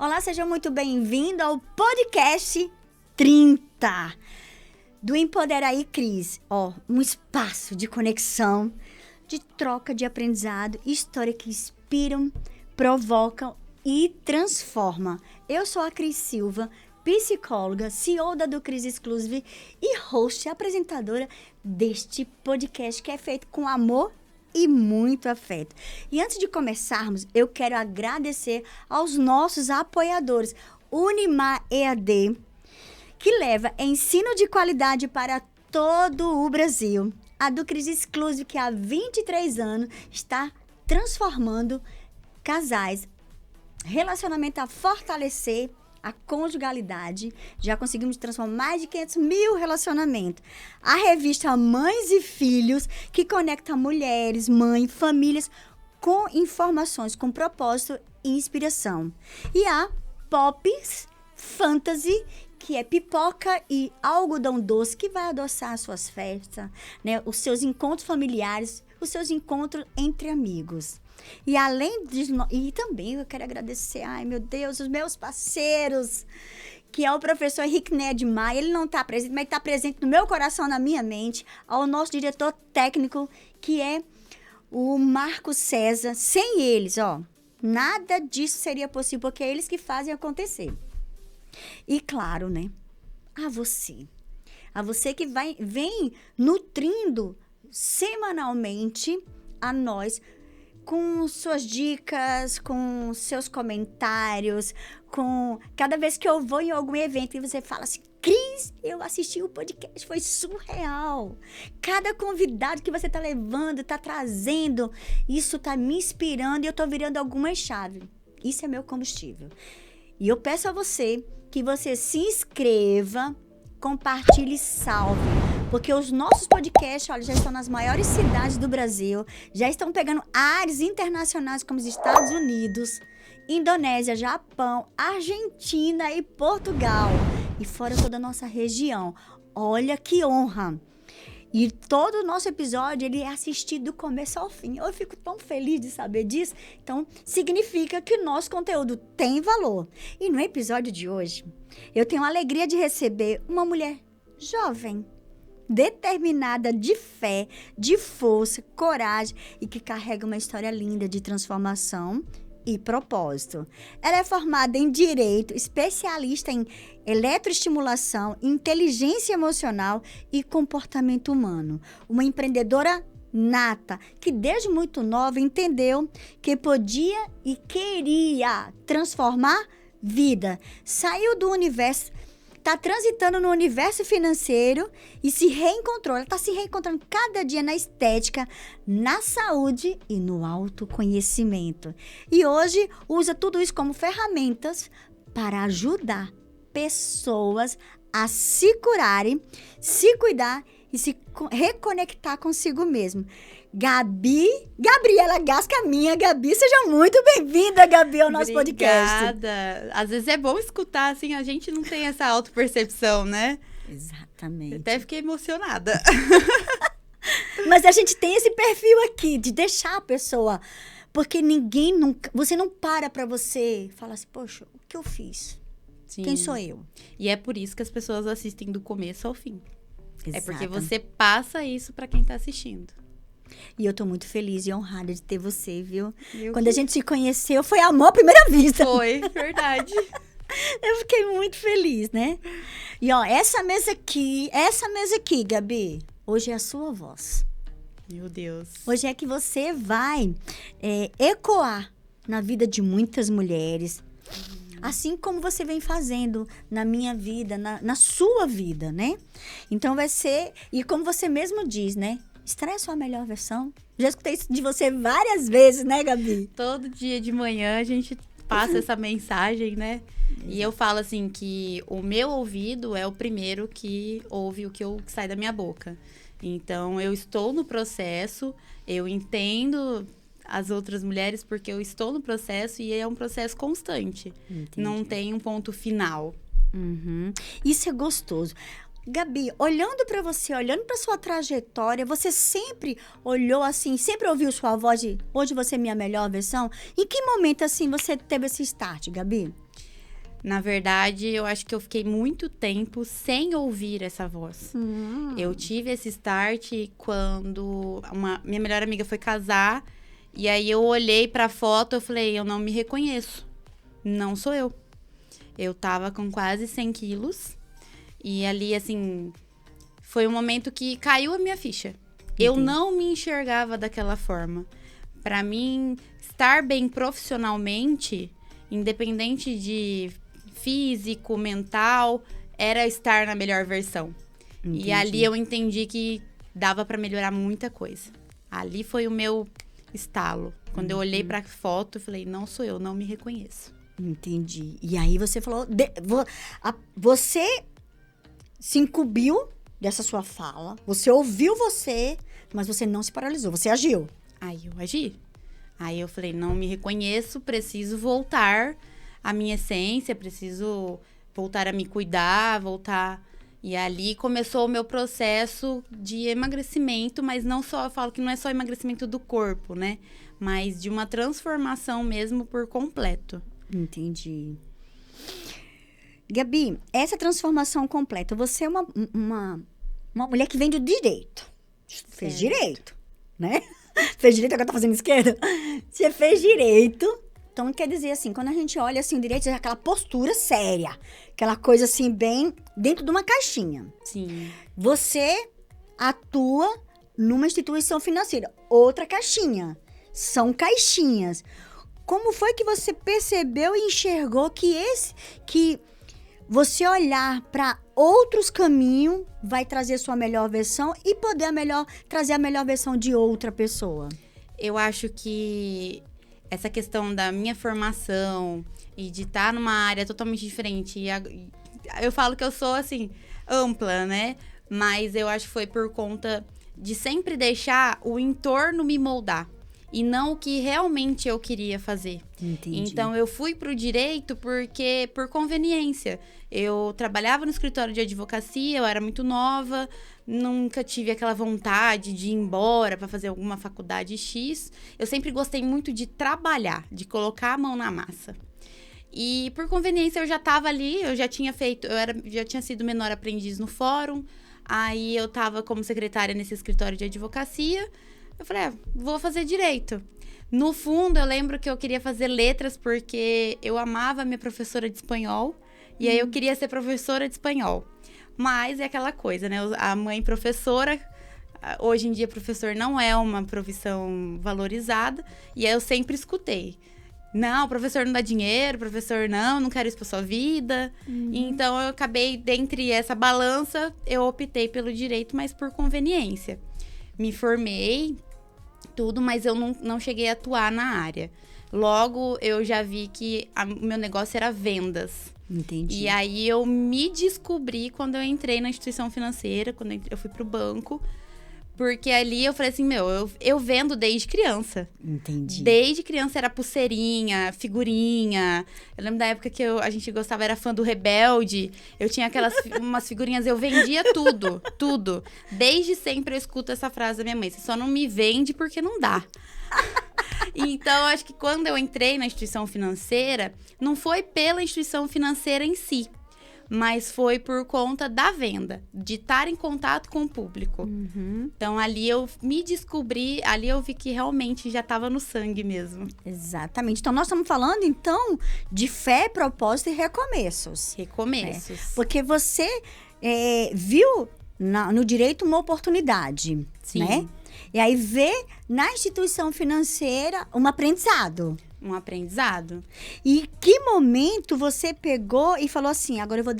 Olá, seja muito bem-vindo ao podcast 30 do Empoderaí Cris. Um espaço de conexão, de troca de aprendizado, história que inspiram, provocam e transformam. Eu sou a Cris Silva, psicóloga, CEO da do Cris Exclusive e host, apresentadora deste podcast que é feito com amor e muito afeto. E antes de começarmos, eu quero agradecer aos nossos apoiadores, Unimar EAD, que leva ensino de qualidade para todo o Brasil. A do Cris Exclusive, que há 23 anos está transformando casais, relacionamento a fortalecer a conjugalidade. Já conseguimos transformar mais de 500 mil relacionamentos. A revista Mães e Filhos, que conecta mulheres, mães, famílias com informações, com propósito e inspiração. E a Pops Fantasy, que é pipoca e algodão doce, que vai adoçar as suas festas, né? Os seus encontros familiares, os seus encontros entre amigos. E além disso, e também eu quero agradecer, os meus parceiros, que é o professor Henrique Ned Maia. Ele não está presente, mas está presente no meu coração, na minha mente. Ao nosso diretor técnico, que é o Marco César. Sem eles, nada disso seria possível, porque é eles que fazem acontecer. E claro, né, a você que vem nutrindo semanalmente a nós, com suas dicas, com seus comentários, com cada vez que eu vou em algum evento e você fala assim, Cris, eu assisti o podcast, foi surreal. Cada convidado que você tá levando, tá trazendo, isso tá me inspirando e eu tô virando algumas chaves. Isso é meu combustível. E eu peço a você que você se inscreva, compartilhe e salve. Porque os nossos podcasts, já estão nas maiores cidades do Brasil, já estão pegando áreas internacionais como os Estados Unidos, Indonésia, Japão, Argentina e Portugal. E fora toda a nossa região. Olha que honra! E todo o nosso episódio, ele é assistido do começo ao fim. Eu fico tão feliz de saber disso. Então, significa que o nosso conteúdo tem valor. E no episódio de hoje, eu tenho a alegria de receber uma mulher jovem, determinada, de fé, de força, coragem e que carrega uma história linda de transformação e propósito. Ela é formada em Direito, especialista em eletroestimulação, inteligência emocional e comportamento humano. Uma empreendedora nata, que desde muito nova entendeu que podia e queria transformar vida. Saiu do universo, está transitando no universo financeiro e se reencontrou. Ela está se reencontrando cada dia na estética, na saúde e no autoconhecimento. E hoje usa tudo isso como ferramentas para ajudar pessoas a se curarem, se cuidar e se reconectar consigo mesmo. Gabriela Gasca, minha Gabi, seja muito bem-vinda, Gabi, ao nosso podcast. Obrigada. Às vezes é bom escutar, assim, a gente não tem essa autopercepção, né? Exatamente. Eu até fiquei emocionada. Mas a gente tem esse perfil aqui, de deixar a pessoa, porque ninguém nunca, você não para você falar assim, poxa, o que eu fiz? Sim. Quem sou eu? E é por isso que as pessoas assistem do começo ao fim. Exato. É porque você passa isso pra quem tá assistindo. E eu tô muito feliz e honrada de ter você, viu? Quando a gente se conheceu, foi amor à primeira vista. Foi, verdade. Eu fiquei muito feliz, né? E essa mesa aqui, Gabi, hoje é a sua voz. Meu Deus. Hoje é que você vai ecoar na vida de muitas mulheres, assim como você vem fazendo na minha vida, na sua vida, né? Então vai ser, e como você mesmo diz, né? Extraia a sua melhor versão. Já escutei isso de você várias vezes, né, Gabi? Todo dia de manhã a gente passa essa mensagem, né? Exato. E eu falo assim que o meu ouvido é o primeiro que ouve o que sai da minha boca. Então, eu estou no processo, eu entendo as outras mulheres porque eu estou no processo e é um processo constante. Entendi. Não tem um ponto final. Uhum. Isso é gostoso. Gabi, olhando para você, olhando para sua trajetória, você sempre olhou assim, sempre ouviu sua voz de hoje você é minha melhor versão? Em que momento assim você teve esse start, Gabi? Na verdade, eu acho que eu fiquei muito tempo sem ouvir essa voz. Eu tive esse start quando minha melhor amiga foi casar. E aí eu olhei pra foto e falei, eu não me reconheço. Não sou eu. Eu tava com quase 100 quilos. E ali, assim, foi um momento que caiu a minha ficha. Entendi. Eu não me enxergava daquela forma. Pra mim, estar bem profissionalmente, independente de físico, mental, era estar na melhor versão. Entendi. E ali eu entendi que dava pra melhorar muita coisa. Ali foi o meu estalo. Quando eu olhei pra foto, eu falei, não sou eu, não me reconheço. Entendi. E aí você falou... Você se incumbiu dessa sua fala. Você ouviu você, mas você não se paralisou. Você agiu. Aí eu agi. Aí eu falei, não me reconheço, preciso voltar à minha essência, preciso voltar a me cuidar, voltar... E ali começou o meu processo de emagrecimento, mas não só, eu falo que não é só emagrecimento do corpo, né? Mas de uma transformação mesmo por completo. Entendi. Gabi, essa transformação completa, você é uma mulher que vem do direito. Fez direito, né? Fez direito, agora tá fazendo esquerda. Você fez direito. Então, quer dizer assim, quando a gente olha assim, o direito é aquela postura séria. Aquela coisa assim, bem dentro de uma caixinha. Sim. Você atua numa instituição financeira. Outra caixinha. São caixinhas. Como foi que você percebeu e enxergou que você olhar para outros caminhos vai trazer sua melhor versão e poder trazer a melhor versão de outra pessoa? Eu acho que essa questão da minha formação e de estar numa área totalmente diferente. Eu falo que eu sou, assim, ampla, né? Mas eu acho que foi por conta de sempre deixar o entorno me moldar. E não o que realmente eu queria fazer. Entendi. Então, eu fui pro direito por conveniência. Eu trabalhava no escritório de advocacia, eu era muito nova, nunca tive aquela vontade de ir embora para fazer alguma faculdade X. Eu sempre gostei muito de trabalhar, de colocar a mão na massa. E por conveniência eu já estava ali, eu já tinha sido menor aprendiz no fórum, aí eu estava como secretária nesse escritório de advocacia. Eu falei, vou fazer direito. No fundo, eu lembro que eu queria fazer letras porque eu amava a minha professora de espanhol. E aí eu queria ser professora de espanhol. Mas é aquela coisa, né? A mãe professora, hoje em dia professor não é uma profissão valorizada. E aí eu sempre escutei. Não, professor não dá dinheiro, professor não quero isso pra sua vida. Então eu acabei, dentre essa balança, eu optei pelo direito, mas por conveniência. Me formei, tudo, mas eu não cheguei a atuar na área. Logo, eu já vi que o meu negócio era vendas. Entendi. E aí, eu me descobri quando eu entrei na instituição financeira, quando eu fui pro banco. Porque ali eu falei assim, eu vendo desde criança. Entendi. Desde criança era pulseirinha, figurinha. Eu lembro da época que a gente gostava, era fã do Rebelde. Eu tinha umas figurinhas, eu vendia tudo, tudo. Desde sempre eu escuto essa frase da minha mãe, você só não me vende porque não dá. Então, acho que quando eu entrei na instituição financeira, não foi pela instituição financeira em si, mas foi por conta da venda, de estar em contato com o público. Então, ali eu me descobri, ali eu vi que realmente já estava no sangue mesmo. Exatamente. Então, nós estamos falando, então, de fé, propósito e recomeços. Recomeços. Porque você viu no direito uma oportunidade, Sim. né? E aí vê na instituição financeira um aprendizado. Um aprendizado. E que momento você pegou e falou assim, agora eu vou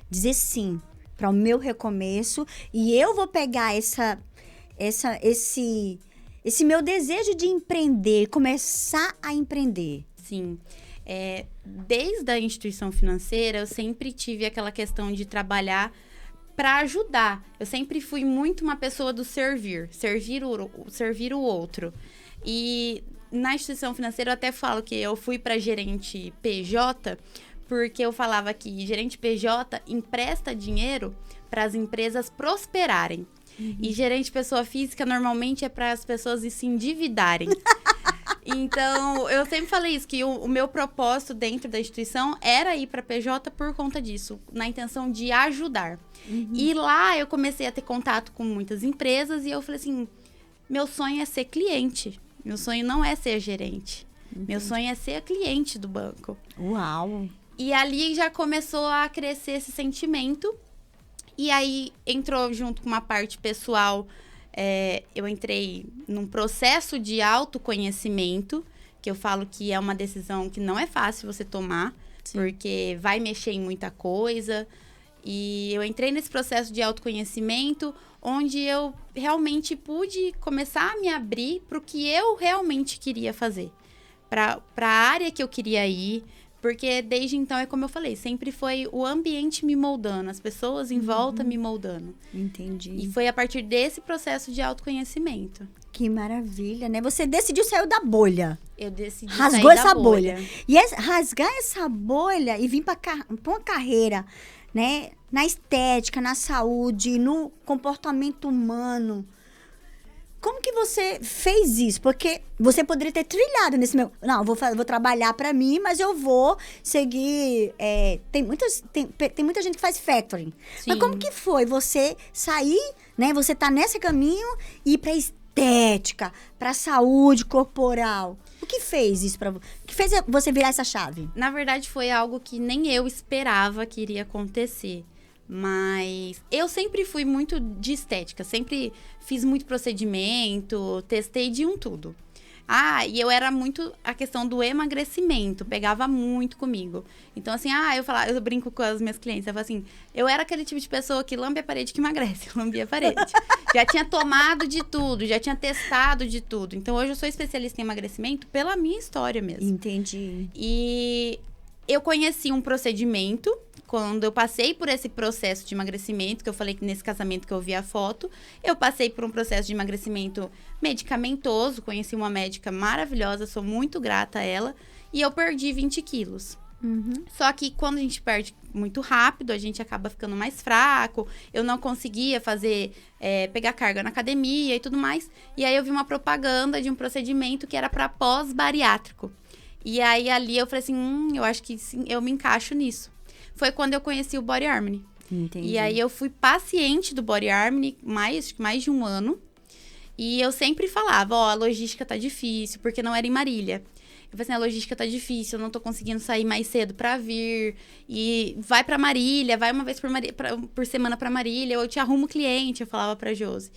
dizer sim para o meu recomeço e eu vou pegar esse meu desejo de empreender, começar a empreender. Sim. Desde a instituição financeira, eu sempre tive aquela questão de trabalhar para ajudar. Eu sempre fui muito uma pessoa do servir o outro. E na instituição financeira eu até falo que eu fui para gerente PJ, porque eu falava que gerente PJ empresta dinheiro para as empresas prosperarem. E gerente pessoa física normalmente é para as pessoas se endividarem. Então, eu sempre falei isso, que o meu propósito dentro da instituição era ir para PJ por conta disso, na intenção de ajudar. E lá eu comecei a ter contato com muitas empresas e eu falei assim, meu sonho é ser cliente, meu sonho não é ser gerente. Meu sonho é ser cliente do banco. Uau! E ali já começou a crescer esse sentimento. E aí entrou junto com uma parte pessoal. Eu entrei num processo de autoconhecimento, que eu falo que é uma decisão que não é fácil você tomar, porque vai mexer em muita coisa. E eu entrei nesse processo de autoconhecimento, onde eu realmente pude começar a me abrir para o que eu realmente queria fazer. Para a área que eu queria ir, porque desde então, é como eu falei, sempre foi o ambiente me moldando, as pessoas em volta me moldando. Entendi. E foi a partir desse processo de autoconhecimento. Que maravilha, né? Você decidiu sair da bolha. Eu decidi Rasgou sair da essa bolha. E rasgar essa bolha e vir para uma carreira, né? Na estética, na saúde, no comportamento humano. Como que você fez isso? Porque você poderia ter trilhado nesse meu... Não, vou trabalhar para mim, mas eu vou seguir... Tem muita gente que faz factoring. Sim. Mas como que foi você sair, né? Você tá nesse caminho e ir pra estética, pra saúde corporal. O que fez isso pra você? O que fez você virar essa chave? Na verdade, foi algo que nem eu esperava que iria acontecer. Mas eu sempre fui muito de estética, sempre fiz muito procedimento, testei de tudo. E eu era muito a questão do emagrecimento, pegava muito comigo. Então, assim, eu brinco com as minhas clientes, eu falo assim, eu era aquele tipo de pessoa que lambe a parede que emagrece, eu lambia a parede. Já tinha tomado de tudo, já tinha testado de tudo. Então, hoje eu sou especialista em emagrecimento pela minha história mesmo. Entendi. E eu conheci um procedimento, quando eu passei por esse processo de emagrecimento, que eu falei que nesse casamento que eu vi a foto, eu passei por um processo de emagrecimento medicamentoso, conheci uma médica maravilhosa, sou muito grata a ela, e eu perdi 20 quilos. Só que quando a gente perde muito rápido, a gente acaba ficando mais fraco, eu não conseguia pegar carga na academia e tudo mais, e aí eu vi uma propaganda de um procedimento que era para pós-bariátrico. E aí ali eu falei assim, eu acho que sim, eu me encaixo nisso. Foi quando eu conheci o Body Harmony. Entendi. E aí eu fui paciente do Body Harmony mais de um ano. E eu sempre falava, a logística tá difícil, porque não era em Marília. Eu falei assim, a logística tá difícil, eu não tô conseguindo sair mais cedo pra vir. E vai pra Marília, vai uma vez por semana pra Marília, eu te arrumo cliente, eu falava pra Josi.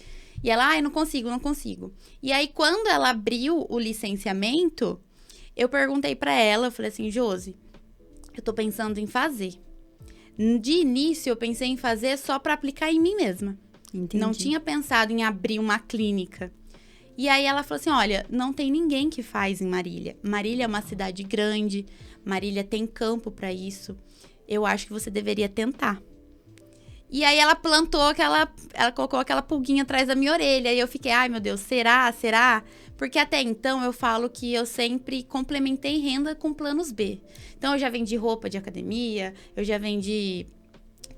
E ela, eu não consigo. E aí, quando ela abriu o licenciamento, eu perguntei pra ela, eu falei assim, Josi, eu tô pensando em fazer. De início, eu pensei em fazer só pra aplicar em mim mesma. Entendi. Não tinha pensado em abrir uma clínica. E aí ela falou assim, olha, não tem ninguém que faz em Marília. Marília é uma cidade grande, Marília tem campo pra isso. Eu acho que você deveria tentar. E aí ela ela colocou aquela pulguinha atrás da minha orelha. E eu fiquei, ai meu Deus, será? Porque até então eu falo que eu sempre complementei renda com planos B. Então eu já vendi roupa de academia, eu já vendi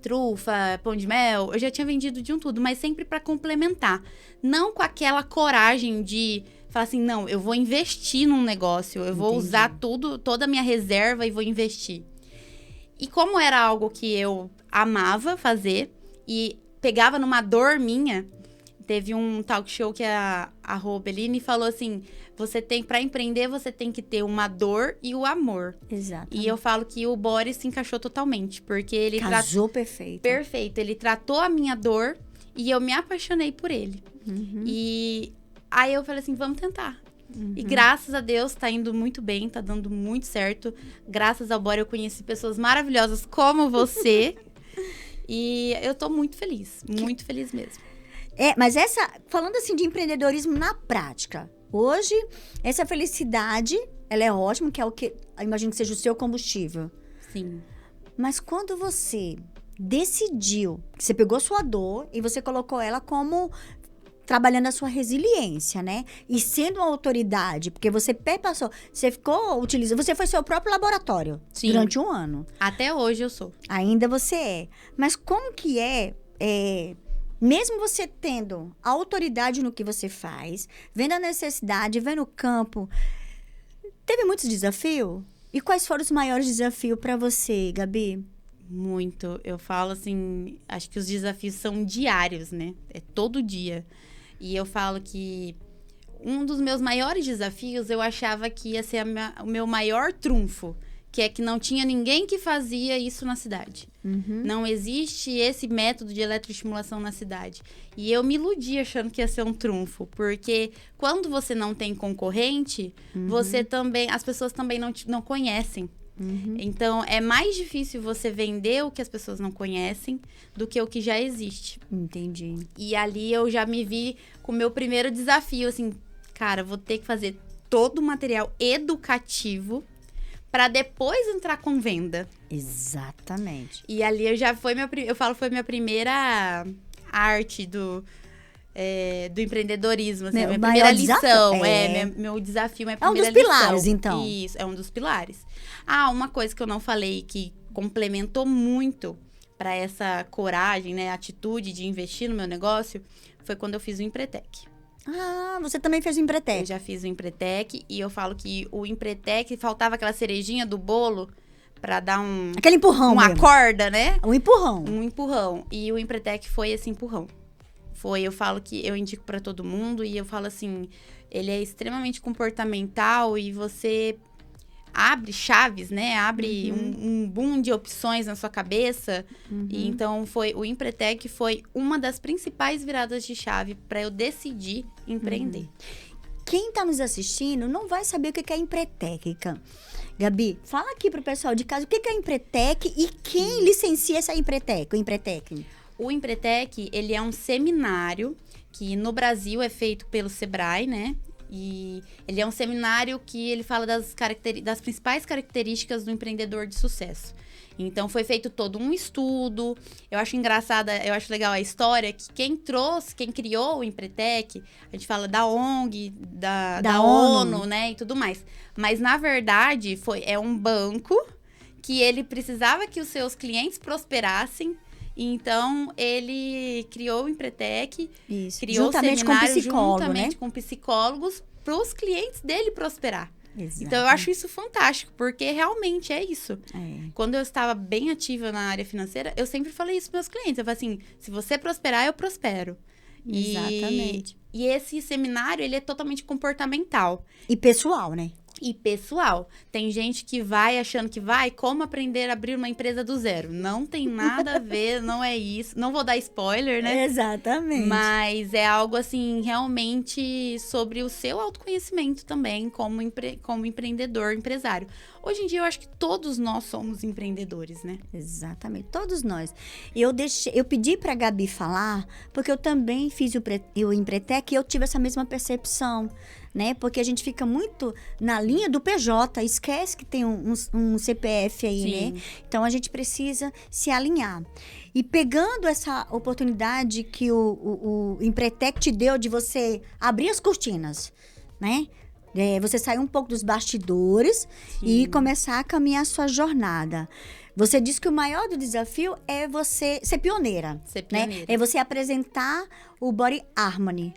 trufa, pão de mel, eu já tinha vendido de tudo, mas sempre para complementar. Não com aquela coragem de falar assim, não, eu vou investir num negócio, eu vou usar toda a minha reserva e vou investir. E como era algo que eu amava fazer e pegava numa dor minha, teve um talk show que a Robeline falou assim, para empreender, você tem que ter uma dor e o amor. Exato. E eu falo que o Boris se encaixou totalmente, porque ele... Casou perfeito. Perfeito. Ele tratou a minha dor e eu me apaixonei por ele. E aí eu falei assim, vamos tentar. E graças a Deus tá indo muito bem, tá dando muito certo. Graças ao Bora eu conheci pessoas maravilhosas como você. E eu tô muito feliz mesmo. Mas falando assim de empreendedorismo na prática, hoje, essa felicidade, ela é ótima, que é o que, eu imagino que seja o seu combustível. Sim. Mas quando você decidiu, que você pegou sua dor e você colocou ela como trabalhando a sua resiliência, né? E sendo uma autoridade, porque você perpassou, você ficou utilizando, você foi seu próprio laboratório. Sim. Durante um ano. Até hoje eu sou. Ainda você é. Mas como que mesmo você tendo a autoridade no que você faz, vendo a necessidade, vendo o campo, Teve muitos desafios? E quais foram os maiores desafios para você, Gabi? Muito. Eu falo assim, acho que os desafios são diários, né? É todo dia. E eu falo que um dos meus maiores desafios, eu achava que ia ser o meu maior trunfo, que é que não tinha ninguém que fazia isso na cidade. Não existe esse método de eletroestimulação na cidade. E eu me iludi achando que ia ser um trunfo, porque quando você não tem concorrente, você também, as pessoas também não conhecem. Então, é mais difícil você vender o que as pessoas não conhecem do que o que já existe. Entendi. E ali eu já me vi com o meu primeiro desafio, assim, cara, vou ter que fazer todo o material educativo para depois entrar com venda. Exatamente. E ali foi minha primeira arte do empreendedorismo, assim, minha primeira lição. Meu desafio, minha primeira lição. É um dos pilares, então. Isso, é um dos pilares. Uma coisa que eu não falei, que complementou muito para essa coragem, né, atitude de investir no meu negócio, foi quando eu fiz o Empretec. Você também fez o Empretec. Eu já fiz o Empretec e eu falo que o Empretec faltava aquela cerejinha do bolo para dar aquele empurrão uma mesmo. corda, né? Um empurrão. Um empurrão. E o Empretec foi esse empurrão. Eu falo que eu indico para todo mundo e eu falo assim, ele é extremamente comportamental e você abre chaves, né? Abre um boom de opções na sua cabeça. E então, o Empretec foi uma das principais viradas de chave para eu decidir empreender. Quem está nos assistindo não vai saber o que é Empretec. Gabi, fala aqui pro pessoal de casa o que é Empretec e quem licencia essa Empretec, o Empretec. O Empretec, ele é um seminário que no Brasil é feito pelo Sebrae, né? E ele é um seminário que ele fala das principais características do empreendedor de sucesso. Então, foi feito todo um estudo. Eu acho legal a história que quem criou o Empretec, a gente fala da ONG, da ONU, né, e tudo mais. Mas, na verdade, é um banco que ele precisava que os seus clientes prosperassem. Então, ele criou o Empretec, criou o seminário juntamente com psicólogos para os clientes dele prosperar. Exato. Então, eu acho isso fantástico, porque realmente é isso. Quando eu estava bem ativa na área financeira, eu sempre falei isso para meus clientes. Eu falei assim, se você prosperar, eu prospero. Exatamente. E esse seminário, ele é totalmente comportamental. E pessoal, né? E pessoal, tem gente que vai achando que como aprender a abrir uma empresa do zero. Não tem nada a ver, não é isso. Não vou dar spoiler, né? Exatamente. Mas é algo, assim, realmente sobre o seu autoconhecimento também, como empreendedor, empresário. Hoje em dia, eu acho que todos nós somos empreendedores, né? Exatamente, todos nós. Eu pedi pra Gabi falar, porque eu também fiz o Empretec e eu tive essa mesma percepção, né? Porque a gente fica muito na linha do PJ, esquece que tem um CPF aí, Sim. né? Então, a gente precisa se alinhar. E pegando essa oportunidade que o Empretec te deu de você abrir as cortinas, né? Você sair um pouco dos bastidores e começar a caminhar a sua jornada. Você disse que o maior do desafio é você ser pioneira. Né? É você apresentar o Body Harmony.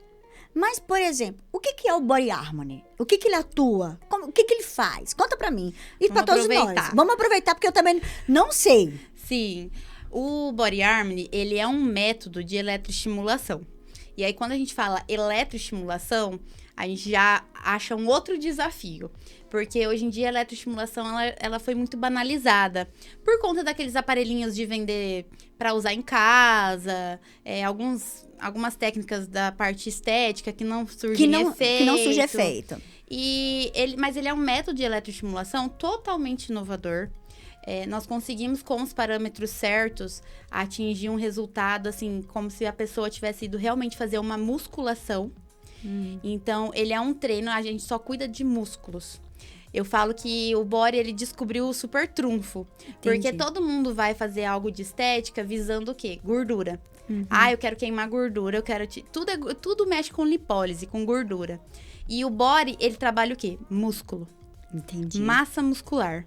Mas, por exemplo, o que é o Body Harmony? O que ele atua? O que ele faz? Conta pra mim. E pra todos nós. Vamos aproveitar, porque eu também não sei. Sim. O Body Harmony, ele é um método de eletroestimulação. E aí, quando a gente fala eletroestimulação, a gente já acha um outro desafio. Porque hoje em dia a eletroestimulação ela foi muito banalizada. Por conta daqueles aparelhinhos de vender para usar em casa, algumas técnicas da parte estética que não surgem efeito. Que não surge efeito. Mas ele é um método de eletroestimulação totalmente inovador. Nós conseguimos, com os parâmetros certos, atingir um resultado, assim, como se a pessoa tivesse ido realmente fazer uma musculação. Então, ele é um treino, a gente só cuida de músculos. Eu falo que o Body, ele descobriu o super trunfo. Entendi. Porque todo mundo vai fazer algo de estética visando o quê? Gordura. Eu quero queimar gordura, tudo mexe com lipólise, com gordura. E o Body, ele trabalha o quê? Músculo. Entendi. Massa muscular.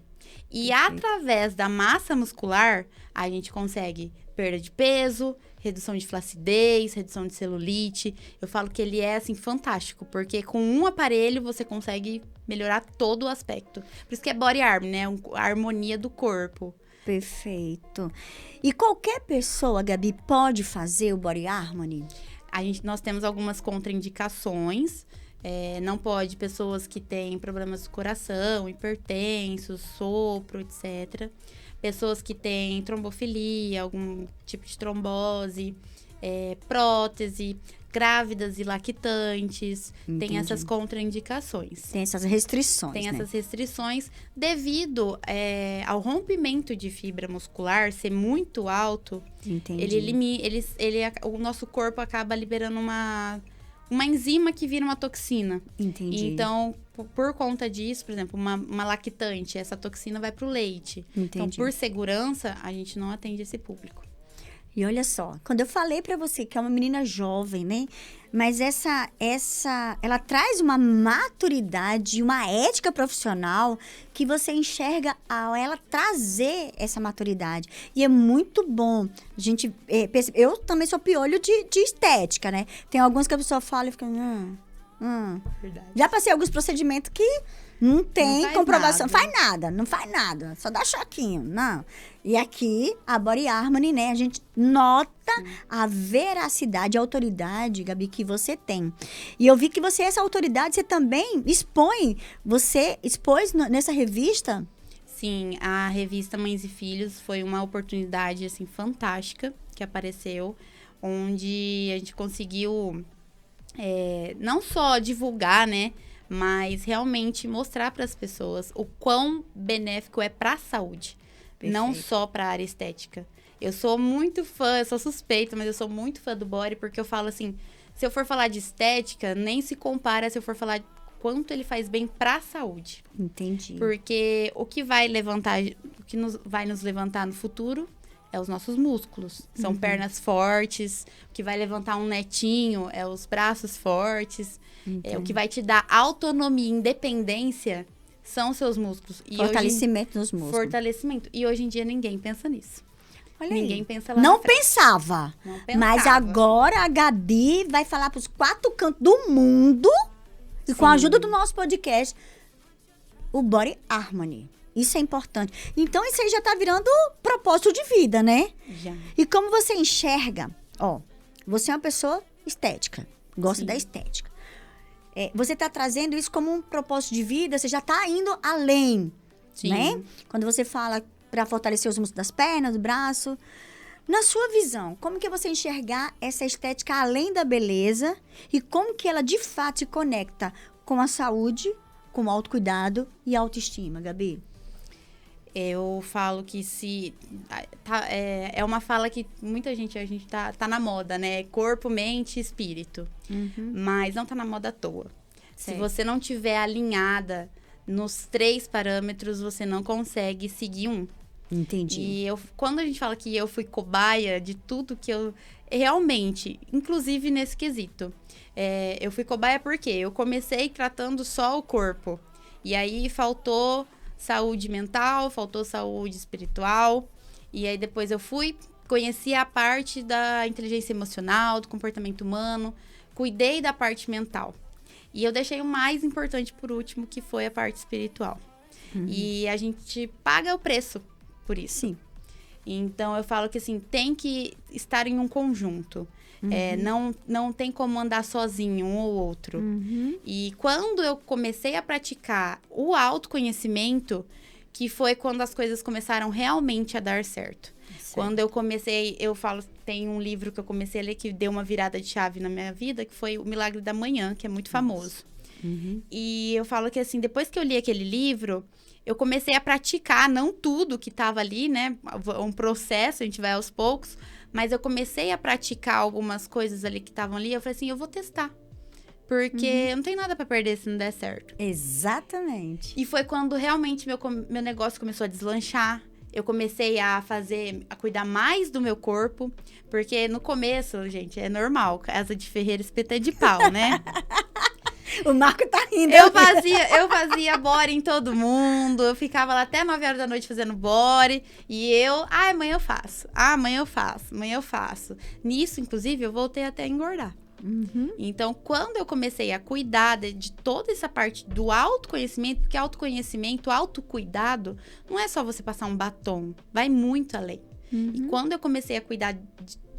E através da massa muscular, a gente consegue perda de peso, redução de flacidez, redução de celulite. Eu falo que ele é, assim, fantástico, porque com um aparelho você consegue melhorar todo o aspecto. Por isso que é Body Harmony, né? A harmonia do corpo. Perfeito. E qualquer pessoa, Gabi, pode fazer o Body Harmony? Nós temos algumas contraindicações. Não pode pessoas que têm problemas do coração, hipertensos, sopro, etc. Pessoas que têm trombofilia, algum tipo de trombose, prótese, grávidas e lactantes. Entendi. Tem essas contraindicações. Tem essas restrições, Tem né? essas restrições devido ao rompimento de fibra muscular ser muito alto. Entendi. O nosso corpo acaba liberando uma enzima que vira uma toxina. Entendi. Então, por conta disso, por exemplo, uma lactante, essa toxina vai pro leite. Entendi. Então, por segurança, a gente não atende esse público. E olha só, quando eu falei pra você que é uma menina jovem, né? Mas ela traz uma maturidade, uma ética profissional que você enxerga ao ela trazer essa maturidade. E é muito bom. A gente eu também sou piolho de estética, né? Tem alguns que a pessoa fala e fica... Verdade. Já passei alguns procedimentos que não tem faz comprovação. nada. Não faz nada. Só dá choquinho, não. E aqui, a Body Harmony, né? A gente nota a veracidade, a autoridade, Gabi, que você tem. E eu vi que essa autoridade, você também expõe. Você expôs nessa revista? Sim, a revista Mães e Filhos foi uma oportunidade, assim, fantástica que apareceu, onde a gente conseguiu não só divulgar, né? Mas realmente mostrar para as pessoas o quão benéfico é para a saúde. Perfeito. Não só para a área estética. Eu sou muito fã, eu sou suspeita, mas eu sou muito fã do body, porque eu falo assim, se eu for falar de estética, nem se compara se eu for falar de quanto ele faz bem para a saúde. Entendi. Porque o que vai vai nos levantar no futuro é os nossos músculos. São pernas fortes. O que vai levantar um netinho é os braços fortes. O que vai te dar autonomia e independência são os seus músculos. E fortalecimento dos músculos. Fortalecimento. E hoje em dia ninguém pensa nisso. Olha ninguém aí. pensa lá Não na frente. pensava. Não pensava. Mas agora a Gabi vai falar para os 4 cantos do mundo e com a ajuda do nosso podcast, o Body Harmony. Isso é importante. Então, isso aí já tá virando propósito de vida, né? Já. E como você enxerga, você é uma pessoa estética, gosta da estética. Você tá trazendo isso como um propósito de vida, você já tá indo além, né? Quando você fala para fortalecer os músculos das pernas, do braço. Na sua visão, como que é você enxergar essa estética além da beleza e como que ela, de fato, se conecta com a saúde, com o autocuidado e a autoestima, Gabi? Eu falo que é uma fala que muita gente, a gente tá na moda, né? Corpo, mente e espírito. Mas não tá na moda à toa. Se você não tiver alinhada nos 3 parâmetros, você não consegue seguir um. Entendi. E quando a gente fala que eu fui cobaia de tudo que eu... Realmente, inclusive nesse quesito. Eu fui cobaia porque eu comecei tratando só o corpo. E aí faltou saúde mental, faltou saúde espiritual. E aí depois eu conheci a parte da inteligência emocional, do comportamento humano. Cuidei da parte mental. E eu deixei o mais importante por último, que foi a parte espiritual. E a gente paga o preço por isso. Sim. Então, eu falo que, assim, tem que estar em um conjunto. Não tem como andar sozinho, um ou outro. E quando eu comecei a praticar o autoconhecimento, que foi quando as coisas começaram realmente a dar certo. Quando eu comecei, tem um livro que eu comecei a ler que deu uma virada de chave na minha vida, que foi O Milagre da Manhã, que é muito famoso. E eu falo que, assim, depois que eu li aquele livro, eu comecei a praticar, não tudo que estava ali, né? Um processo, a gente vai aos poucos. Mas eu comecei a praticar algumas coisas ali que estavam ali. Eu falei assim, eu vou testar. Porque eu não tenho nada para perder se não der certo. Exatamente. E foi quando realmente meu negócio começou a deslanchar. Eu comecei a cuidar mais do meu corpo. Porque no começo, gente, é normal. Casa de ferreiro, espeta de pau, né? O Marco tá rindo linda. Eu fazia body em todo mundo. Eu ficava lá até 9 horas da noite fazendo body. E amanhã eu faço. Amanhã eu faço. Amanhã eu faço. Nisso, inclusive, eu voltei até a engordar. Uhum. Então, quando eu comecei a cuidar de toda essa parte do autoconhecimento, porque autoconhecimento, autocuidado, não é só você passar um batom, vai muito além. Uhum. E quando eu comecei a cuidar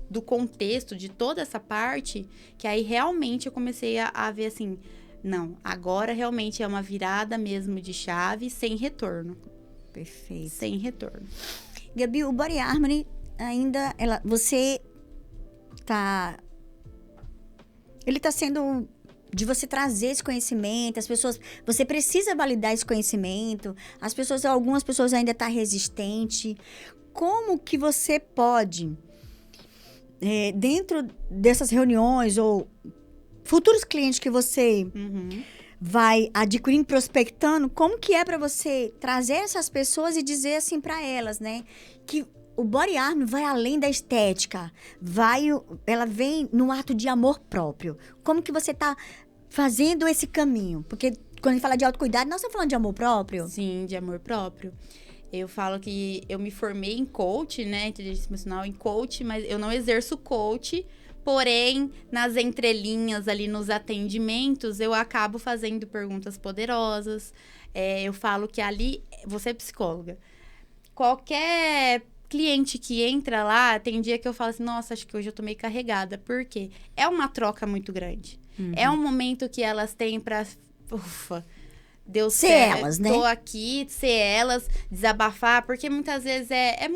do contexto, de toda essa parte, que aí realmente eu comecei a ver assim, não, agora realmente é uma virada mesmo de chave, sem retorno. Perfeito. Sem retorno. Gabi, o Body Harmony ainda, você tá... Ele tá sendo de você trazer esse conhecimento, as pessoas, você precisa validar esse conhecimento, algumas pessoas ainda estão resistentes. Como que você pode, dentro dessas reuniões ou futuros clientes que você vai adquirindo, prospectando, como que é para você trazer essas pessoas e dizer assim para elas, né, que o Body Harmony vai além da estética, ela vem no ato de amor próprio. Como que você tá fazendo esse caminho? Porque quando a gente fala de autocuidado, nós estamos falando de amor próprio. Sim, de amor próprio. Eu falo que eu me formei em coach, né, inteligência emocional em coach, mas eu não exerço coach, porém, nas entrelinhas ali nos atendimentos, eu acabo fazendo perguntas poderosas. Eu falo que ali, você é psicóloga, qualquer cliente que entra lá, tem dia que eu falo assim, nossa, acho que hoje eu tô meio carregada. Por quê? É uma troca muito grande. É um momento que elas têm pra... Ufa, deu ser certo, elas, né? tô aqui, ser elas, desabafar, porque muitas vezes é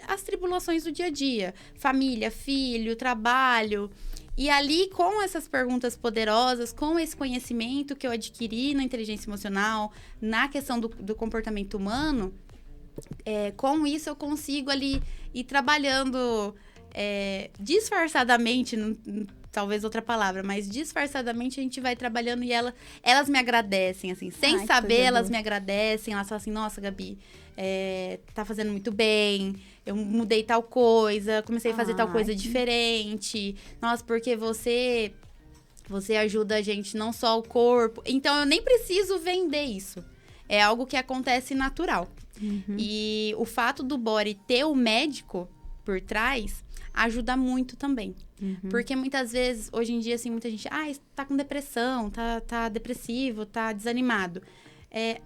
as tribulações do dia a dia. Família, filho, trabalho. E ali, com essas perguntas poderosas, com esse conhecimento que eu adquiri na inteligência emocional, na questão do comportamento humano... com isso eu consigo ali ir trabalhando disfarçadamente, talvez outra palavra, mas disfarçadamente a gente vai trabalhando e elas me agradecem, assim, sem saber, elas me agradecem, elas falam assim, nossa, Gabi, tá fazendo muito bem, eu mudei tal coisa, comecei a fazer tal coisa diferente, nossa, porque você ajuda a gente não só o corpo, então eu nem preciso vender isso, é algo que acontece natural. E o fato do body ter o médico por trás ajuda muito também. Porque muitas vezes, hoje em dia, assim, muita gente... tá com depressão, tá depressivo, tá desanimado. É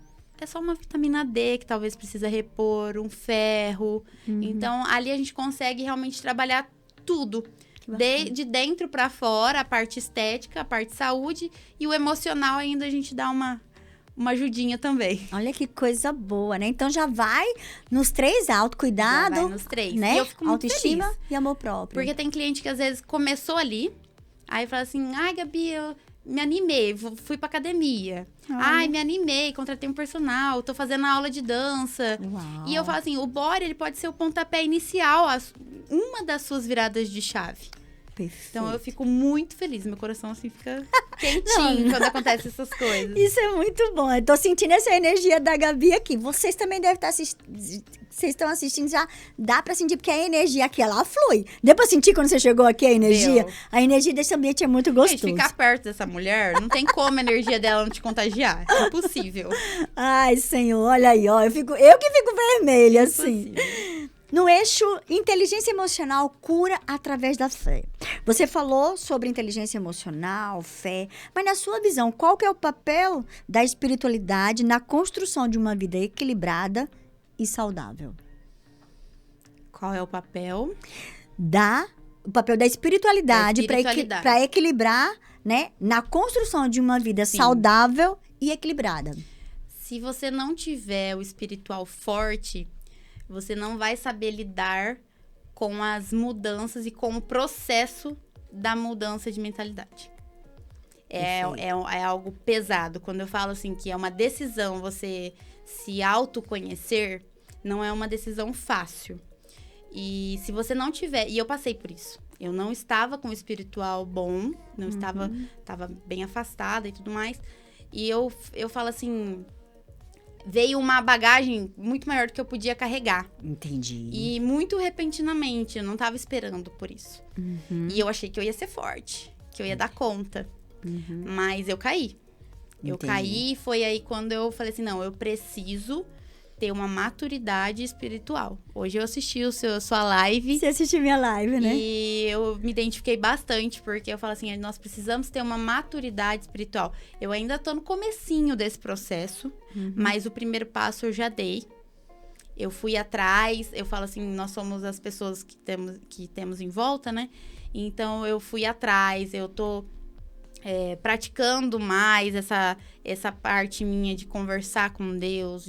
só uma vitamina D que talvez precisa repor, um ferro. Então, ali a gente consegue realmente trabalhar tudo. De dentro pra fora, a parte estética, a parte saúde. E o emocional ainda a gente dá uma ajudinha também. Olha que coisa boa, né? Então já vai nos 3, autocuidado, já vai nos 3, né? E eu fico muito autoestima feliz, e amor próprio. Porque tem cliente que às vezes começou ali, aí fala assim, Gabi, eu me animei, fui pra academia. Me animei, contratei um personal, tô fazendo aula de dança. Uau. E eu falo assim, o body, ele pode ser o pontapé inicial, uma das suas viradas de chave. Perfeito. Então, eu fico muito feliz. Meu coração, assim, fica quentinho quando acontecem essas coisas. Isso é muito bom. Eu tô sentindo essa energia da Gabi aqui. Vocês também devem estar assistindo. Vocês estão assistindo, já dá pra sentir, porque a energia aqui, ela flui. Deu pra sentir quando você chegou aqui, a energia? Deu. A energia desse ambiente é muito gostoso. Gente, ficar perto dessa mulher, não tem como a energia dela não te contagiar. É impossível. Ai, Senhor, olha aí, ó. Eu que fico vermelha, assim. Impossível. No eixo inteligência emocional, cura através da fé. Você falou sobre inteligência emocional, fé, mas na sua visão, qual que é o papel da espiritualidade na construção de uma vida equilibrada e saudável? Qual é o papel? O papel da espiritualidade, para equilibrar, né, na construção de uma vida saudável e equilibrada. Se você não tiver o espiritual forte, você não vai saber lidar com as mudanças e com o processo da mudança de mentalidade. É algo pesado. Quando eu falo assim que é uma decisão você se autoconhecer, não é uma decisão fácil. E se você não tiver... E eu passei por isso. Eu não estava com o espiritual bom, não estava bem afastada e tudo mais. E eu falo assim... Veio uma bagagem muito maior do que eu podia carregar. Entendi. E muito repentinamente, eu não tava esperando por isso. E eu achei que eu ia ser forte, que eu ia dar conta. Mas eu caí. Eu caí, foi aí quando eu falei assim, não, eu preciso ter uma maturidade espiritual. Hoje eu assisti sua live. Você assistiu minha live, né? E eu me identifiquei bastante, porque eu falo assim, nós precisamos ter uma maturidade espiritual. Eu ainda tô no comecinho desse processo, mas o primeiro passo eu já dei. Eu fui atrás, eu falo assim, nós somos as pessoas que temos em volta, né? Então, eu fui atrás, eu tô praticando mais essa parte minha de conversar com Deus,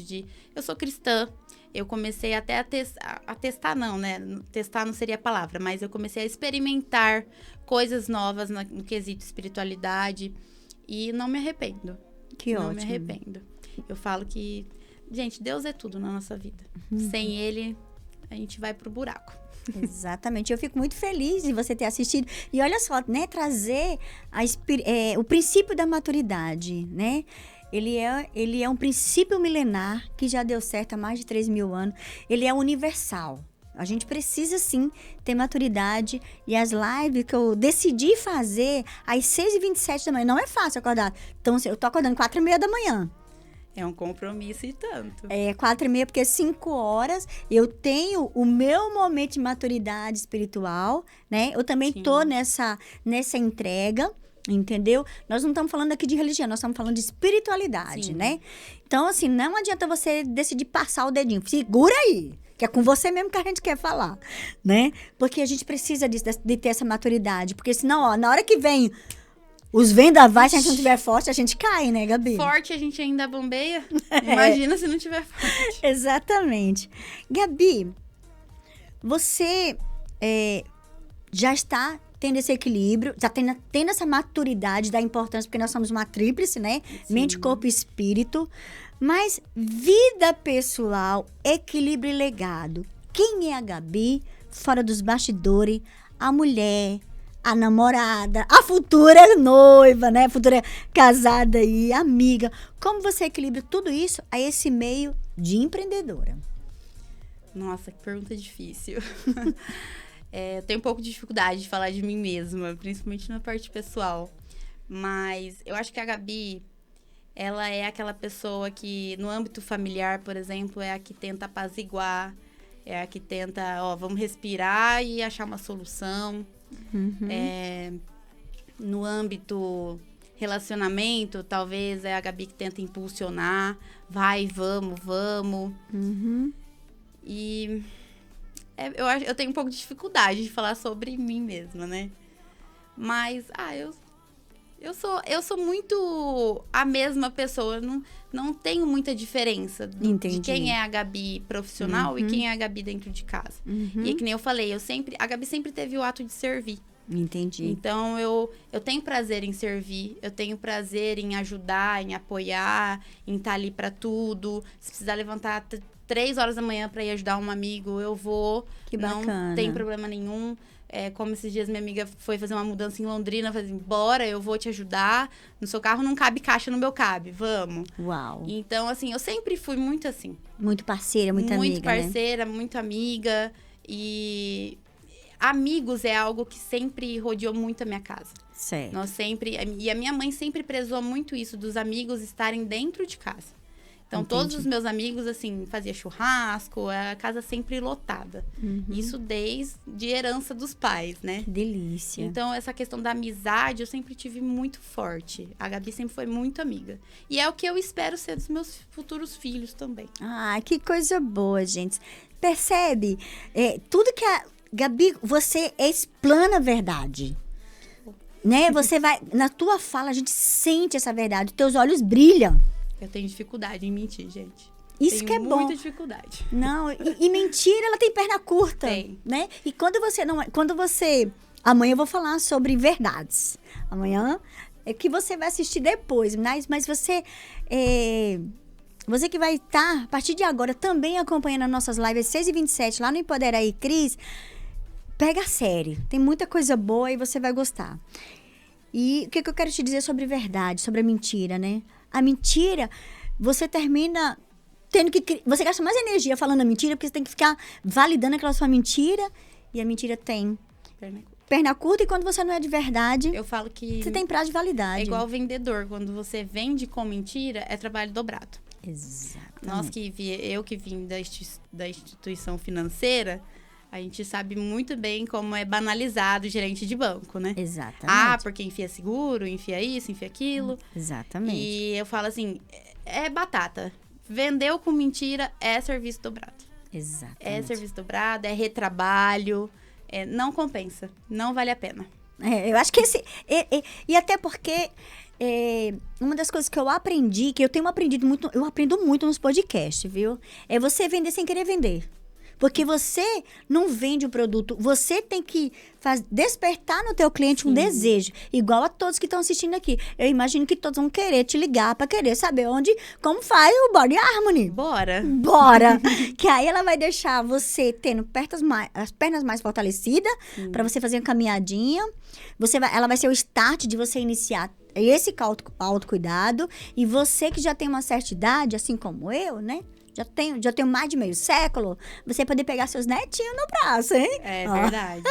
eu sou cristã. Eu comecei até a testar não, né? Testar não seria a palavra, mas eu comecei a experimentar coisas novas no quesito espiritualidade e não me arrependo. Que ótimo. Não me arrependo. Eu falo que, gente, Deus é tudo na nossa vida. Sem Ele, a gente vai pro buraco. Exatamente. Eu fico muito feliz de você ter assistido. E olha só, né? Trazer o princípio da maturidade, né? Ele é um princípio milenar que já deu certo há mais de 3.000 anos. Ele é universal. A gente precisa, sim, ter maturidade. E as lives que eu decidi fazer às 6h27 da manhã. Não é fácil acordar. Então, eu tô acordando 4h30 da manhã. É um compromisso e tanto. 4h30, porque 5 horas eu tenho o meu momento de maturidade espiritual, né? Eu também tô nessa entrega, entendeu? Nós não estamos falando aqui de religião, nós estamos falando de espiritualidade, né? Então, assim, não adianta você decidir passar o dedinho. Segura aí, que é com você mesmo que a gente quer falar, né? Porque a gente precisa de ter essa maturidade, porque senão, ó, na hora que vem os vendavais, se a gente não tiver forte, a gente cai, né, Gabi? Forte a gente ainda bombeia. Imagina se não tiver forte. Exatamente. Gabi, você já está tendo esse equilíbrio, já tendo essa maturidade da importância, porque nós somos uma tríplice, né? Sim. Mente, corpo e espírito. Mas vida pessoal, equilíbrio e legado. Quem é a Gabi fora dos bastidores? A mulher, a namorada, a futura noiva, né? Futura casada aí, amiga. Como você equilibra tudo isso a esse meio de empreendedora? Nossa, que pergunta difícil. Eu tenho um pouco de dificuldade de falar de mim mesma, principalmente na parte pessoal. Mas eu acho que a Gabi, ela é aquela pessoa que, no âmbito familiar, por exemplo, é a que tenta apaziguar, é a que tenta, vamos respirar e achar uma solução. No âmbito relacionamento, talvez é a Gabi que tenta impulsionar, vai, vamos. E eu tenho um pouco de dificuldade de falar sobre mim mesma, né? Mas, eu sou muito a mesma pessoa, não tenho muita diferença de quem é a Gabi profissional e quem é a Gabi dentro de casa. E que nem eu falei, a Gabi sempre teve o ato de servir. Entendi. Então, eu tenho prazer em servir, eu tenho prazer em ajudar, em apoiar, em estar ali pra tudo. Se precisar levantar 3 horas da manhã pra ir ajudar um amigo, eu vou. Que bacana. Não tem problema nenhum. Como esses dias minha amiga foi fazer uma mudança em Londrina, eu falei assim, bora, eu vou te ajudar. No seu carro não cabe caixa, no meu cabe, vamos. Uau. Então, assim, eu sempre fui muito assim. Muito parceira, muito amiga, muito parceira, né? Muito amiga. E amigos é algo que sempre rodeou muito a minha casa. Certo. E a minha mãe sempre prezou muito isso, dos amigos estarem dentro de casa. Então, todos os meus amigos, assim, fazia churrasco, a casa sempre lotada. Isso desde herança dos pais, né? Que delícia. Então, essa questão da amizade, eu sempre tive muito forte. A Gabi sempre foi muito amiga. E é o que eu espero ser dos meus futuros filhos também. Ah, que coisa boa, gente. Percebe? Tudo que a Gabi, você explana a verdade. Né? Você vai, na tua fala, a gente sente essa verdade. Teus olhos brilham. Eu tenho dificuldade em mentir, gente. Isso que é bom. Tenho muita dificuldade. Não, e mentira, ela tem perna curta. Tem. Né? E quando você... Amanhã eu vou falar sobre verdades. Amanhã é que você vai assistir depois. Mas você... Você que vai estar, a partir de agora, também acompanhando as nossas lives 6h27, lá no Empodera aí, Cris, pega a série. Tem muita coisa boa e você vai gostar. E o que eu quero te dizer sobre verdade, sobre a mentira, né? A mentira, você termina tendo que... Você gasta mais energia falando a mentira, porque você tem que ficar validando aquela sua mentira. E a mentira tem perna curta e quando você não é de verdade, Eu falo que você tem prazo de validade. é igual vendedor. Quando você vende com mentira, é trabalho dobrado. Exatamente. Eu que vim da instituição financeira, a gente sabe muito bem como é banalizado o gerente de banco, né? Exatamente. Ah, porque enfia seguro, enfia isso, enfia aquilo. Exatamente. E eu falo assim, é batata. Vendeu com mentira é serviço dobrado. Exatamente. É serviço dobrado, é retrabalho, não compensa, não vale a pena. Eu acho que e até porque uma das coisas que eu aprendi, que eu tenho aprendido muito, eu aprendo muito nos podcasts, viu? É você vender sem querer vender. Porque você não vende o produto, você tem que despertar no teu cliente um desejo, igual a todos que estão assistindo aqui. Eu imagino que todos vão querer te ligar para querer saber como faz o Body Harmony. Bora! Que aí ela vai deixar você tendo as pernas mais fortalecidas, para você fazer uma caminhadinha. Ela vai ser o start de você iniciar esse autocuidado. E você que já tem uma certa idade, assim como eu, né? Já tenho mais de meio século, você poder pegar seus netinhos no braço, hein? É verdade.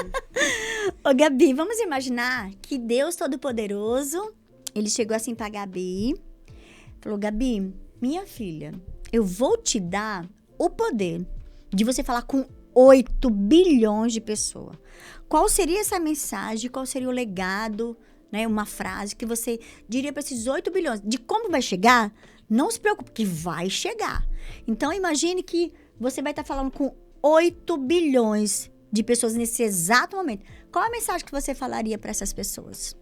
Ô, Gabi, vamos imaginar que Deus Todo-Poderoso, ele chegou assim pra Gabi, falou, Gabi, minha filha, eu vou te dar o poder de você falar com 8 bilhões de pessoas. Qual seria essa mensagem, qual seria o legado, né? Uma frase que você diria para esses 8 bilhões. De como vai chegar, não se preocupe, que vai chegar. Então, imagine que você vai estar falando com 8 bilhões de pessoas nesse exato momento. Qual a mensagem que você falaria para essas pessoas?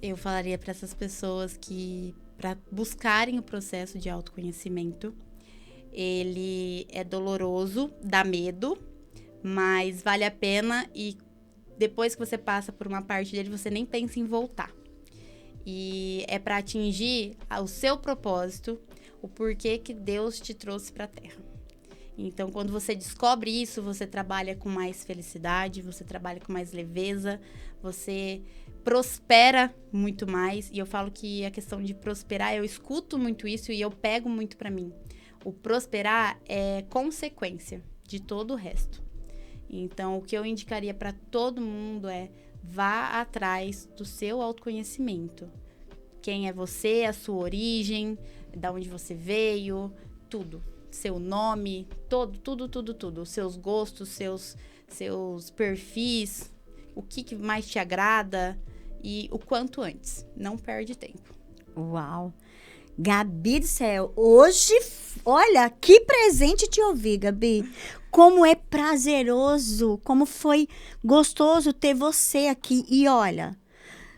Eu falaria para essas pessoas que, para buscarem o processo de autoconhecimento, ele é doloroso, dá medo, mas vale a pena e depois que você passa por uma parte dele, você nem pensa em voltar. E é para atingir o seu propósito, o porquê que Deus te trouxe para a Terra. Então, quando você descobre isso, você trabalha com mais felicidade, você trabalha com mais leveza, você prospera muito mais. E eu falo que a questão de prosperar, eu escuto muito isso e eu pego muito para mim. O prosperar é consequência de todo o resto. Então, o que eu indicaria para todo mundo é: vá atrás do seu autoconhecimento. Quem é você, a sua origem, da onde você veio, tudo. Seu nome, tudo. Os seus gostos, seus perfis, o que mais te agrada e o quanto antes. Não perde tempo. Uau! Gabi do céu, hoje, olha, que presente te ouvir, Gabi. Como é prazeroso, como foi gostoso ter você aqui. E olha,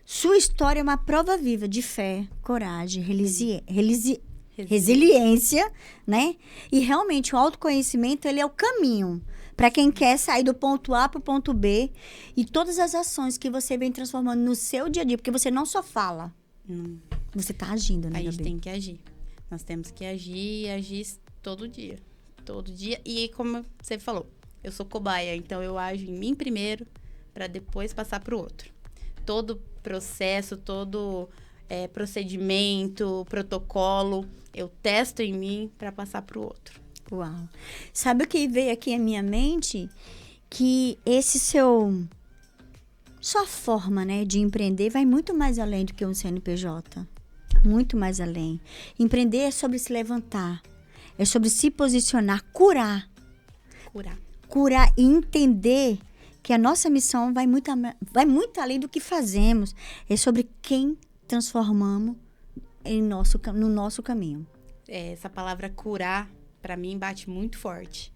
sua história é uma prova viva de fé, coragem, resiliência, né? E realmente o autoconhecimento, ele é o caminho para quem quer sair do ponto A para o ponto B. E todas as ações que você vem transformando no seu dia a dia, porque você não só fala, você tá agindo, né, A Gabi? gente tem que agir. Nós temos que agir e agir todo dia. Todo dia. E como você falou, eu sou cobaia, então eu ajo em mim primeiro para depois passar para o outro. Todo processo, todo procedimento, protocolo, eu testo em mim para passar para o outro. Uau! Sabe o que veio aqui à minha mente? Que sua forma, né, de empreender vai muito mais além do que um CNPJ. Muito mais além. Empreender é sobre se levantar. É sobre se posicionar, curar e entender que a nossa missão vai muito além do que fazemos. É sobre quem transformamos no nosso caminho. Essa palavra curar, para mim, bate muito forte.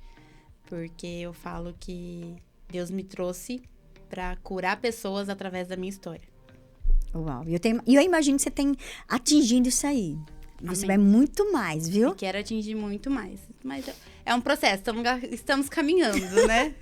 Porque eu falo que Deus me trouxe para curar pessoas através da minha história. Uau! E eu imagino que você tem atingindo isso aí. Você vai muito mais, viu? Eu quero atingir muito mais. Mas é um processo, estamos caminhando, né?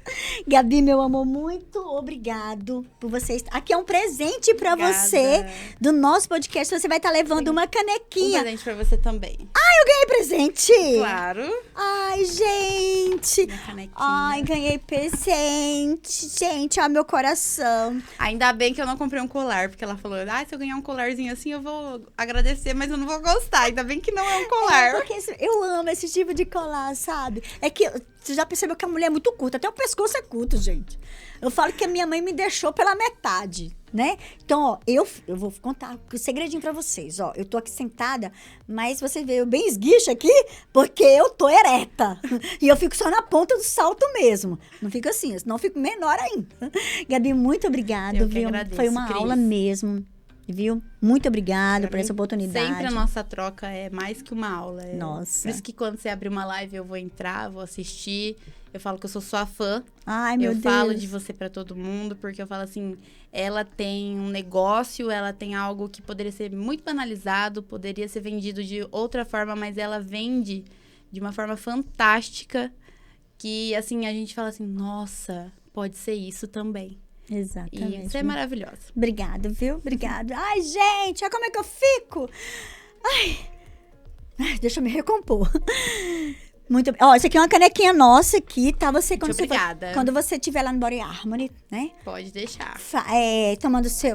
Gabi, meu amor, muito obrigado por você estar. Aqui é um presente pra você do nosso podcast. Você vai estar levando uma canequinha. Um presente pra você também. Eu ganhei presente! Claro. Ai, gente! Uma canequinha. Ai, ganhei presente. Gente, ó, meu coração. Ainda bem que eu não comprei um colar, porque ela falou, se eu ganhar um colarzinho assim, eu vou agradecer, mas eu não vou gostar. Ainda bem que não é um colar. Porque eu amo esse tipo de colar, sabe? sabe? É que você já percebeu que a mulher é muito curta. Até o pescoço é curto, gente. Eu falo que a minha mãe me deixou pela metade, né? Então, ó, eu vou contar um segredinho pra vocês. Ó, eu tô aqui sentada, mas você vê, eu bem esguicho aqui, porque eu tô ereta. E eu fico só na ponta do salto mesmo. Não fico assim, senão eu fico menor ainda. Gabi, muito obrigada, Eu que viu? agradeço, Foi uma Cris. aula mesmo. Viu? Muito obrigada por essa oportunidade. Sempre a nossa troca é mais que uma aula. Nossa. Por isso que quando você abrir uma live, eu vou entrar, vou assistir. Eu falo que eu sou sua fã. Ai, meu eu Deus. falo de você pra todo mundo, porque eu falo assim, ela tem um negócio, ela tem algo que poderia ser muito banalizado, poderia ser vendido de outra forma, mas ela vende de uma forma fantástica, que assim, a gente fala assim, nossa, pode ser isso também. Exatamente. E você é maravilhosa. Obrigada, viu? Obrigada. Ai, gente, olha como é que eu fico. Ai, deixa eu me recompor. Muito. Ó, isso aqui é uma canequinha nossa aqui, tá? Você quando você obrigada. quando você estiver lá no Body Harmony, né? Pode deixar.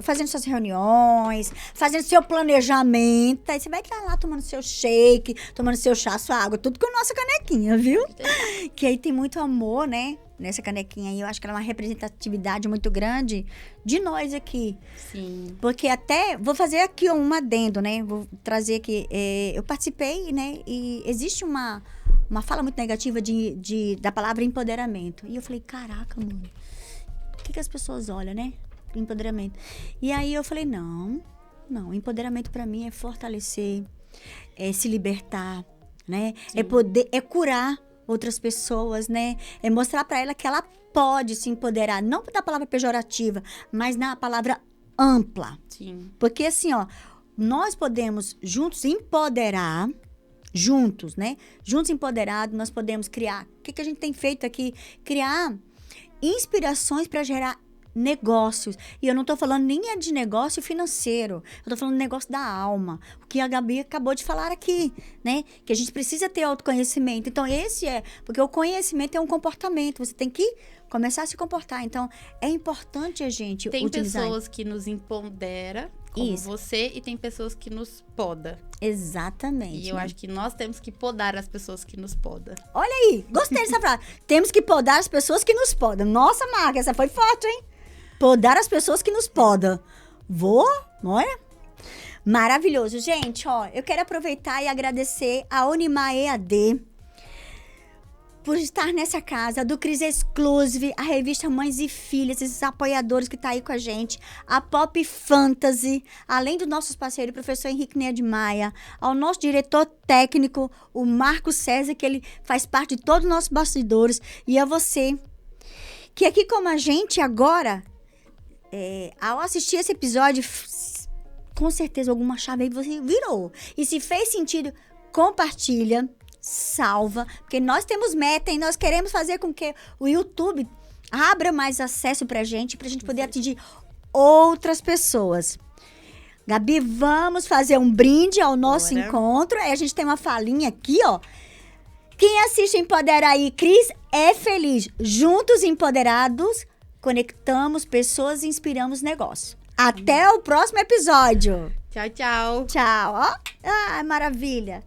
Fazendo suas reuniões, fazendo seu planejamento. Aí você vai estar lá tomando seu shake, tomando seu chá, sua água, tudo com a nossa canequinha, viu? Que aí tem muito amor, né? Nessa canequinha aí, eu acho que ela é uma representatividade muito grande de nós aqui. Sim. Porque até, vou fazer aqui um adendo, né? Vou trazer aqui, eu participei, né? E existe uma fala muito negativa da palavra empoderamento. E eu falei, caraca, mano, o que as pessoas olham, né? Empoderamento. E aí eu falei, não, empoderamento pra mim é fortalecer, é se libertar, né? Sim. É curar outras pessoas, né? É mostrar pra ela que ela pode se empoderar, não da palavra pejorativa, mas na palavra ampla. Sim. Porque assim, ó, nós podemos juntos empoderar, juntos, né? Juntos empoderados, nós podemos criar. O que a gente tem feito aqui? Criar inspirações para gerar negócios. E eu não tô falando nem de negócio financeiro. Eu tô falando de negócio da alma. O que a Gabi acabou de falar aqui, né? Que a gente precisa ter autoconhecimento. Então, porque o conhecimento é um comportamento. Você tem que começar a se comportar. Então, é importante a gente Tem utilizar. pessoas que nos empodera, como Isso. você, e tem pessoas que nos poda. Exatamente. E eu acho que nós temos que podar as pessoas que nos podam. Olha aí, gostei dessa frase. Temos que podar as pessoas que nos podam. Nossa, Marca, essa foi forte, hein? Podar as pessoas que nos podam. Olha? Maravilhoso. Gente, ó, eu quero aproveitar e agradecer a Unimar EAD por estar nessa casa, do Cris Exclusive, a revista Mães e Filhas, esses apoiadores que tá aí com a gente, a Pop Fantasy, além dos nossos parceiros, o professor Henrique Nea de Maia, ao nosso diretor técnico, o Marco César, que ele faz parte de todos os nossos bastidores, e a você, que aqui como a gente agora, ao assistir esse episódio, com certeza alguma chave aí você virou. E se fez sentido, compartilha, salva, porque nós temos meta e nós queremos fazer com que o YouTube abra mais acesso pra gente poder atingir outras pessoas. Gabi, vamos fazer um brinde ao nosso encontro. Aí a gente tem uma falinha aqui, ó. Quem assiste Empodera aí, Cris, é feliz. Juntos empoderados, conectamos pessoas e inspiramos negócio. Até o próximo episódio. Tchau, tchau. Tchau, ó. Ah, maravilha.